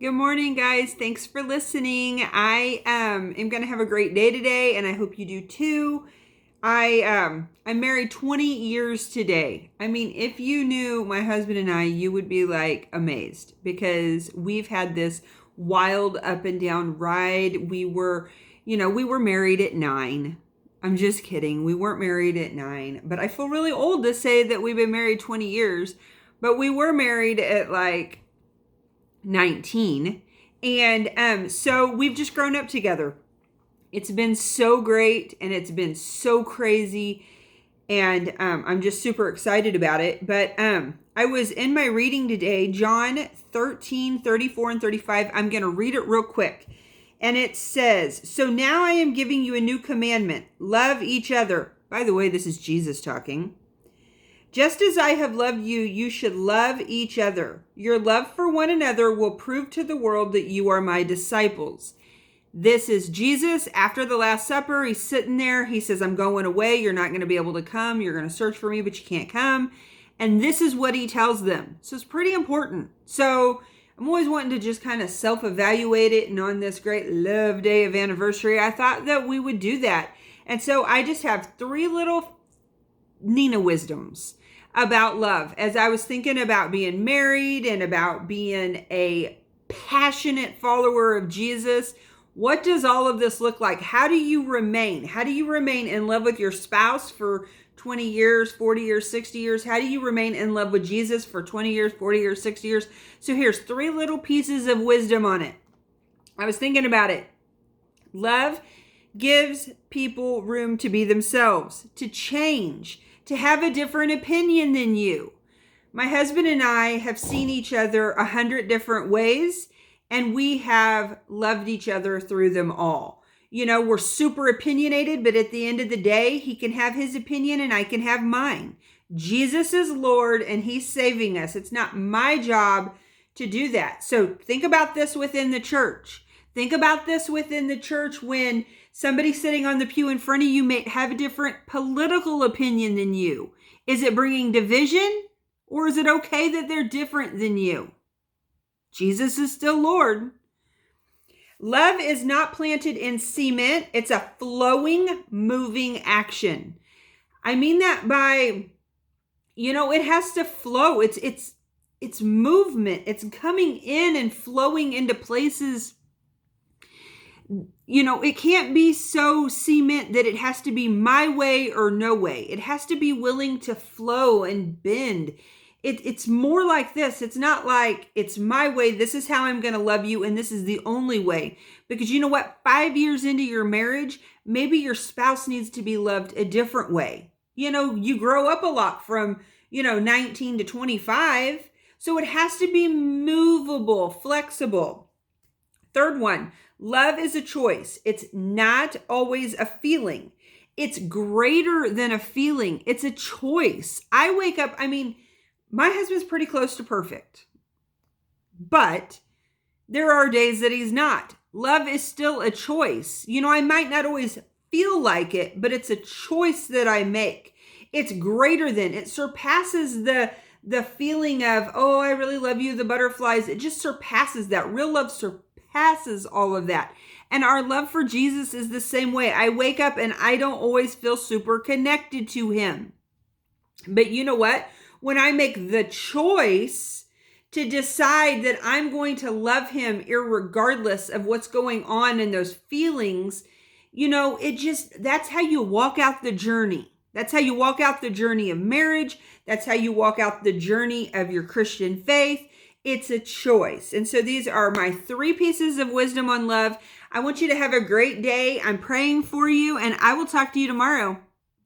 Good morning, guys. Thanks for listening. I am going to have a great day today, and I hope you do too. I'm married 20 years today. I mean, if you knew my husband and I, you would be like amazed because we've had this wild up and down ride. We were married at 9. I'm just kidding. We weren't married at 9, but I feel really old to say that we've been married 20 years, but we were married at like 19. And so we've just grown up together. It's been so great and it's been so crazy. And I'm just super excited about it. But I was in my reading today, John 13, 34 and 35. I'm going to read it real quick. And it says, "So now I am giving you a new commandment. Love each other." By the way, this is Jesus talking. "Just as I have loved you, you should love each other. Your love for one another will prove to the world that you are my disciples." This is Jesus after the Last Supper. He's sitting there. He says, "I'm going away. You're not going to be able to come. You're going to search for me, but you can't come." And this is what he tells them. So it's pretty important. So I'm always wanting to just kind of self-evaluate it. And on this great love day of anniversary, I thought that we would do that. And so I just have 3 little Nina wisdoms about love as I was thinking about being married and about being a passionate follower of Jesus. What does all of this look like? How do you remain? How do you remain in love with your spouse for 20 years, 40 years, 60 years? How do you remain in love with Jesus for 20 years, 40 years, 60 years? So here's 3 little pieces of wisdom on it. I was thinking about it. Love gives people room to be themselves, to change, to have a different opinion than you. My husband and I have seen each other 100 different ways, and we have loved each other through them all. You know, we're super opinionated, but at the end of the day, he can have his opinion and I can have mine. Jesus is Lord and he's saving us. It's not my job to do that. So think about this within the church. Think about this within the church when somebody sitting on the pew in front of you may have a different political opinion than you. Is it bringing division, or is it okay that they're different than you? Jesus is still Lord. Love is not planted in cement. It's a flowing, moving action. I mean that by, it has to flow. It's movement. It's coming in and flowing into places. It can't be so cement that it has to be my way or no way. It has to be willing to flow and bend. It's more like this. It's not like it's my way. This is how I'm going to love you. And this is the only way. Because you know what? 5 years into your marriage, maybe your spouse needs to be loved a different way. You grow up a lot from, 19 to 25. So it has to be movable, flexible. Third one, love is a choice. It's not always a feeling. It's greater than a feeling. It's a choice. I wake up, my husband's pretty close to perfect, but there are days that he's not. Love is still a choice. I might not always feel like it, but it's a choice that I make. It's greater than, it surpasses the feeling of, oh, I really love you, the butterflies. It just surpasses that. Real love surpasses all of that. And our love for Jesus is the same way. I wake up and I don't always feel super connected to him. But you know what? When I make the choice to decide that I'm going to love him irregardless of what's going on in those feelings, that's how you walk out the journey. That's how you walk out the journey of marriage. That's how you walk out the journey of your Christian faith. It's a choice. And so these are my 3 pieces of wisdom on love. I want you to have a great day. I'm praying for you, and I will talk to you tomorrow.